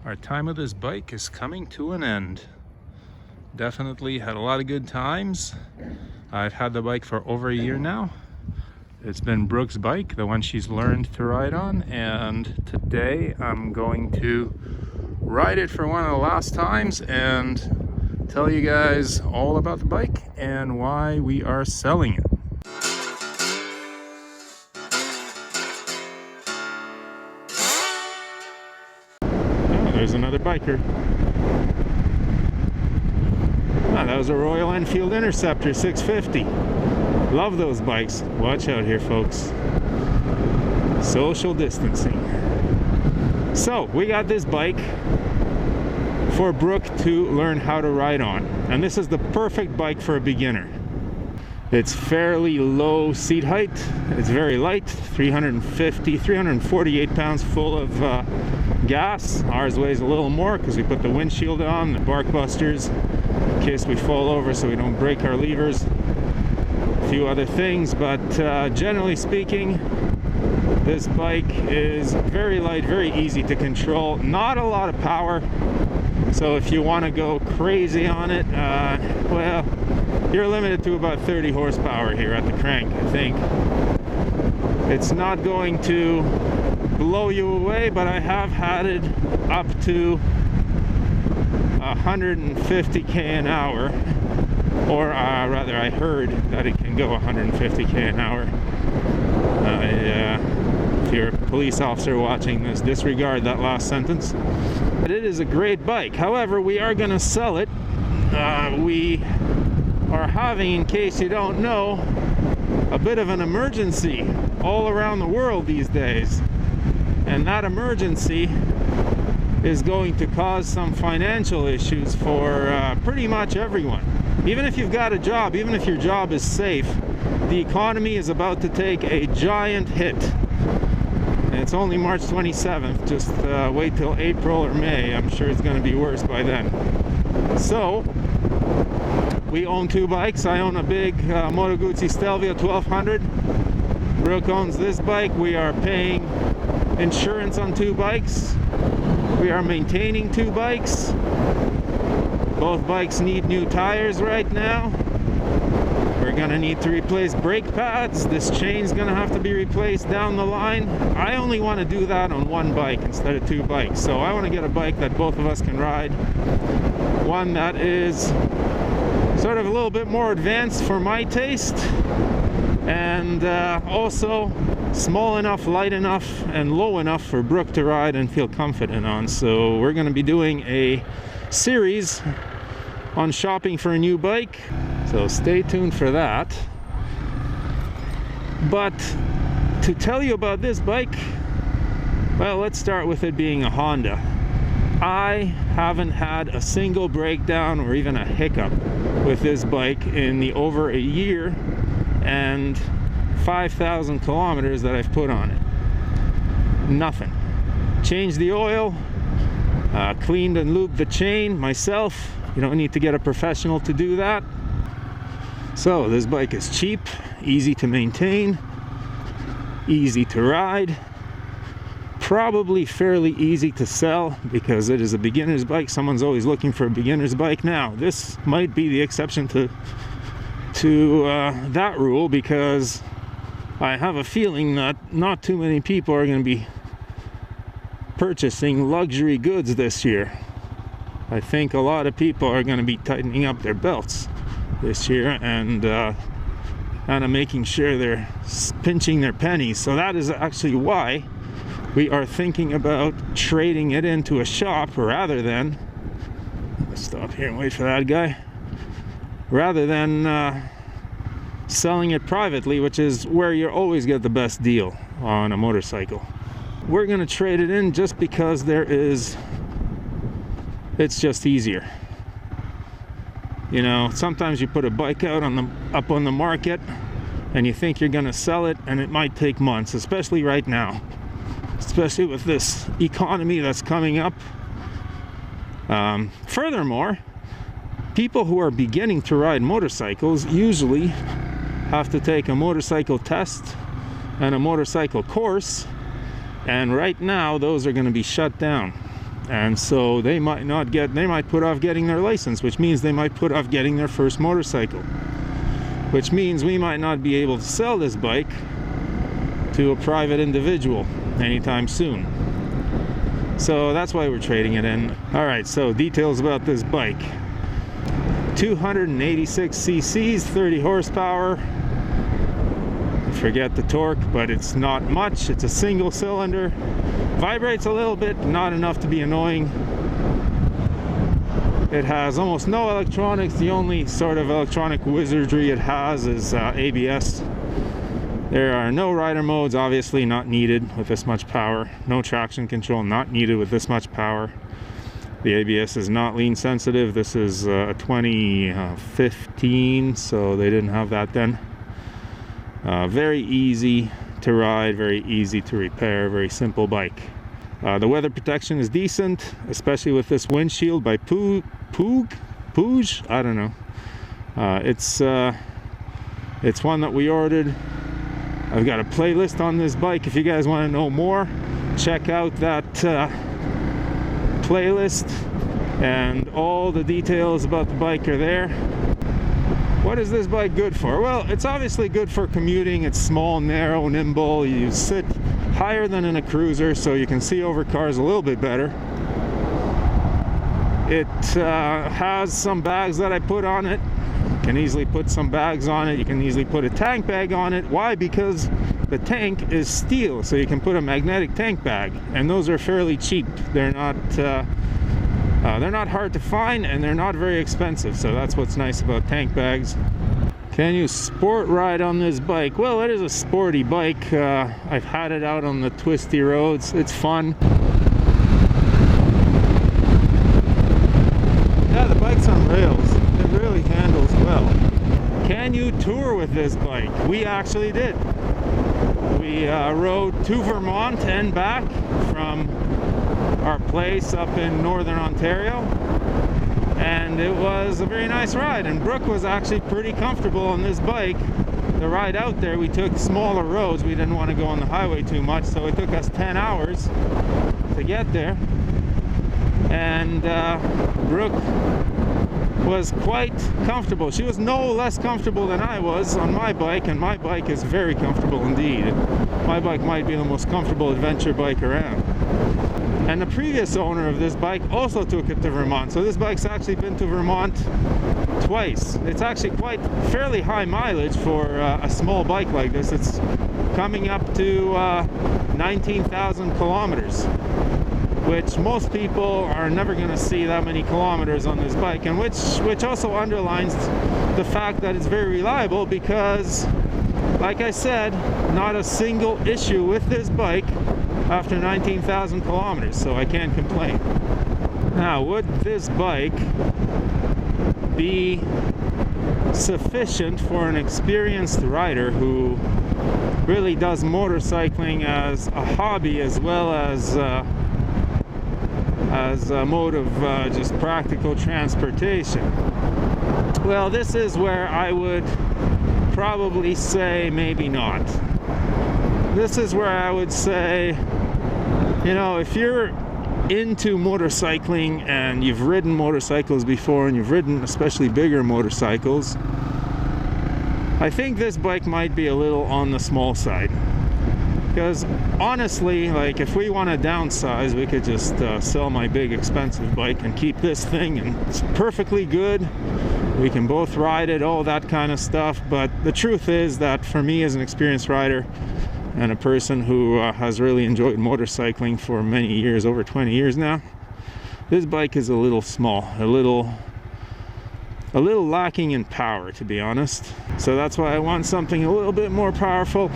Our time with this bike is coming to an end. Definitely had a lot of good times. I've had the bike for over a year now. It's been Brooke's bike, the one she's learned to ride on, and today I'm going to ride it for one of the last times and tell you guys all about the bike and why we are selling it. There's another biker. Ah, that was a Royal Enfield Interceptor 650. Love those bikes. Watch out here, folks. Social distancing. So, we got this bike for Brooke to learn how to ride on. And this is the perfect bike for a beginner. It's fairly low seat height. It's very light, 348 pounds full of gas. Ours weighs a little more because we put the windshield on, the bark busters, in case we fall over so we don't break our levers. A few other things, but generally speaking, this bike is very light, very easy to control. Not a lot of power, so if you want to go crazy on it, well, you're limited to about 30 horsepower here at the crank, I think. It's not going to blow you away, but I have had it up to 150k an hour, or rather I heard that it can go 150k an hour. If you're a police officer watching this, disregard that last sentence. But it is a great bike. However, we are going to sell it. We are having, in case you don't know, a bit of an emergency all around the world these days. And that emergency is going to cause some financial issues for pretty much everyone. Even if you've got a job, even if your job is safe, the economy is about to take a giant hit. And it's only March 27th, just wait till April or May. I'm sure it's going to be worse by then. So, we own two bikes. I own a big Moto Guzzi Stelvio 1200. Brooke owns this bike. We are paying insurance on two bikes. We are maintaining two bikes. Both bikes need new tires right now. We're gonna need to replace brake pads. This chain's gonna have to be replaced down the line. I only want to do that on one bike instead of two bikes. So I want to get a bike that both of us can ride. One that is sort of a little bit more advanced for my taste, and also small enough, light enough, and low enough for Brooke to ride and feel confident on. So we're going to be doing a series on shopping for a new bike, so stay tuned for that. But to tell you about this bike, well, let's start with it being a Honda. I haven't had a single breakdown or even a hiccup with this bike in the over a year and 5,000 kilometers that I've put on it. Nothing. Changed the oil, cleaned and lubed the chain myself. You don't need to get a professional to do that. So this bike is cheap, easy to maintain, easy to ride, probably fairly easy to sell because it is a beginner's bike. Someone's always looking for a beginner's bike. Now, this might be the exception to that rule, because I have a feeling that not too many people are going to be purchasing luxury goods this year. I think a lot of people are going to be tightening up their belts this year and kind of making sure they're pinching their pennies. So that is actually why we are thinking about trading it into a shop rather than, let's stop here and wait for that guy, rather than selling it privately, which is where you always get the best deal on a motorcycle. We're going to trade it in just because it's just easier. You know, sometimes you put a bike out up on the market and you think you're going to sell it, and it might take months, especially right now. Especially with this economy that's coming up. Furthermore, people who are beginning to ride motorcycles usually have to take a motorcycle test and a motorcycle course, and right now those are going to be shut down. and so they might put off getting their license, which means they might put off getting their first motorcycle, which means we might not be able to sell this bike to a private individual anytime soon. So that's why we're trading it in. All right, so details about this bike. 286 cc's, 30 horsepower. Forget the torque, but it's not much. It's a single cylinder. Vibrates a little bit, not enough to be annoying. It has almost no electronics. The only sort of electronic wizardry it has is ABS. There are no rider modes, obviously not needed with this much power. No traction control, not needed with this much power. The ABS is not lean sensitive. This is a 2015, so they didn't have that then. Very easy to ride, very easy to repair, very simple bike. The weather protection is decent, especially with this windshield by Puig? I don't know. It's one that we ordered. I've got a playlist on this bike. If you guys want to know more, check out that playlist, and all the details about the bike are there. What is this bike good for? Well, it's obviously good for commuting. It's small, narrow, nimble. You sit higher than in a cruiser, so you can see over cars a little bit better. It has some bags that I put on it. You can easily put some bags on it. You can easily put a tank bag on it. Why? Because the tank is steel, so you can put a magnetic tank bag, and those are fairly cheap. They're not hard to find, and they're not very expensive, so that's what's nice about tank bags. Can you sport ride on this bike? Well, it is a sporty bike. I've had it out on the twisty roads. It's fun. Yeah, the bike's on rails. It really handles well. Can you tour with this bike? We actually did. We rode to Vermont and back from our place up in northern Ontario, and it was a very nice ride, and Brooke was actually pretty comfortable on this bike. The ride out there, we took smaller roads. We didn't want to go on the highway too much, so it took us 10 hours to get there, and Brooke was quite comfortable. She was no less comfortable than I was on my bike, and my bike is very comfortable indeed. My bike might be the most comfortable adventure bike around. And the previous owner of this bike also took it to Vermont. So this bike's actually been to Vermont twice. It's actually quite fairly high mileage for a small bike like this. It's coming up to 19,000 kilometers, which most people are never going to see that many kilometers on this bike, and which also underlines the fact that it's very reliable, because, like I said, not a single issue with this bike after 19,000 kilometers, so I can't complain. Now, would this bike be sufficient for an experienced rider who really does motorcycling as a hobby as well as a mode of just practical transportation? Well, this is where I would probably say maybe not. This is where I would say, you know, if you're into motorcycling and you've ridden motorcycles before, and you've ridden especially bigger motorcycles, I think this bike might be a little on the small side. Because honestly, like, if we want to downsize, we could just sell my big expensive bike and keep this thing, and it's perfectly good. We can both ride it, all that kind of stuff. But the truth is that for me, as an experienced rider and a person who has really enjoyed motorcycling for many years, over 20 years now, this bike is a little small, a little lacking in power, to be honest. So that's why I want something a little bit more powerful.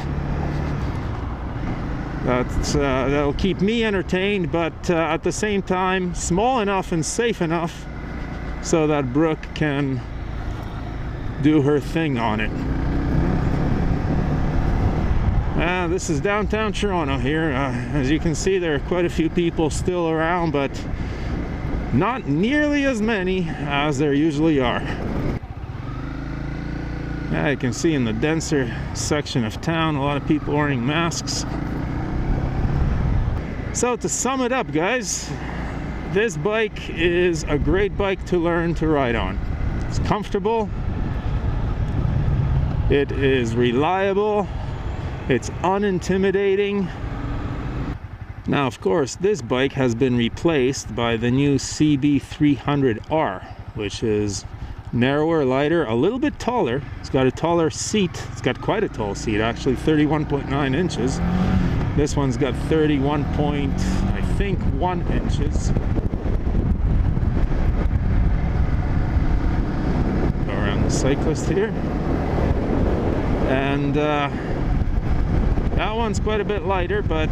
That'll keep me entertained, but at the same time small enough and safe enough so that Brooke can do her thing on it. This is downtown Toronto here. As you can see, there are quite a few people still around, but not nearly as many as there usually are. You can see in the denser section of town, a lot of people wearing masks. So to sum it up, guys, This bike is a great bike to learn to ride on. It's comfortable, it is reliable, it's unintimidating. Now, of course, this bike has been replaced by the new CB300R, which is narrower, lighter, a little bit taller. It's got a taller seat. It's got quite a tall seat, actually, 31.9 inches. This one's got 31 inches. Go around the cyclist here. And that one's quite a bit lighter, but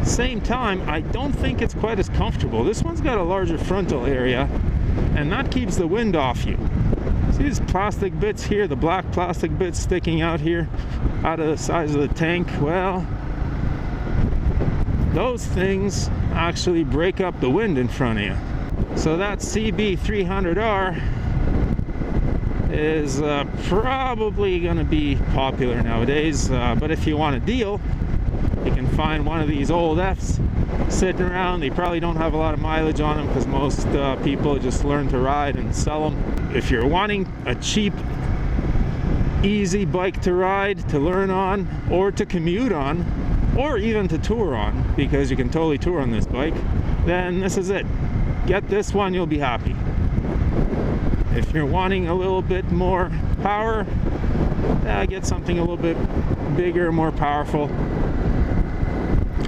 same time, I don't think it's quite as comfortable. This one's got a larger frontal area, and that keeps the wind off you. See these plastic bits here, the black plastic bits sticking out here, out of the sides of the tank? Well, those things actually break up the wind in front of you. So that CB300R is probably going to be popular nowadays, but if you want a deal, you can find one of these old Fs sitting around. They probably don't have a lot of mileage on them because most people just learn to ride and sell them. If you're wanting a cheap, easy bike to ride, to learn on, or to commute on, or even to tour on, because you can totally tour on this bike, then this is it. Get this one, you'll be happy. If you're wanting a little bit more power, get something a little bit bigger, more powerful.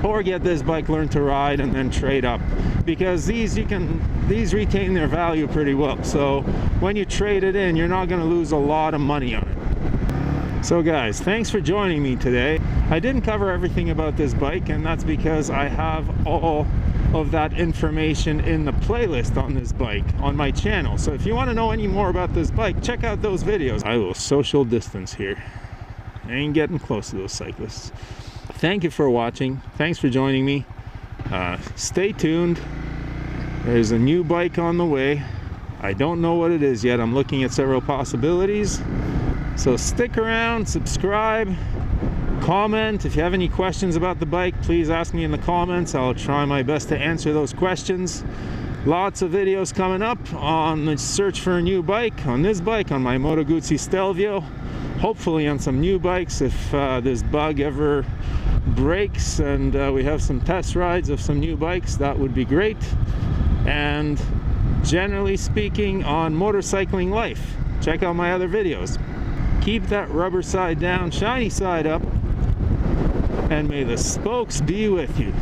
Or get this bike, learn to ride, and then trade up, because these retain their value pretty well. So when you trade it in, you're not going to lose a lot of money on it. So guys, thanks for joining me today. I didn't cover everything about this bike, and that's because I have all of that information in the playlist on this bike on my channel. So if you want to know any more about this bike, check out those videos. I will social distance here. I ain't getting close to those cyclists. Thank you for watching. Thanks for joining me. Stay tuned. There's a new bike on the way. I don't know what it is yet. I'm looking at several possibilities. So stick around, subscribe, comment. If you have any questions about the bike, please ask me in the comments. I'll try my best to answer those questions. Lots of videos coming up on the search for a new bike, on this bike, on my Moto Guzzi Stelvio. Hopefully on some new bikes if this bug ever breaks and we have some test rides of some new bikes, that would be great. And generally speaking, on motorcycling life, check out my other videos. Keep that rubber side down, shiny side up, and may the spokes be with you.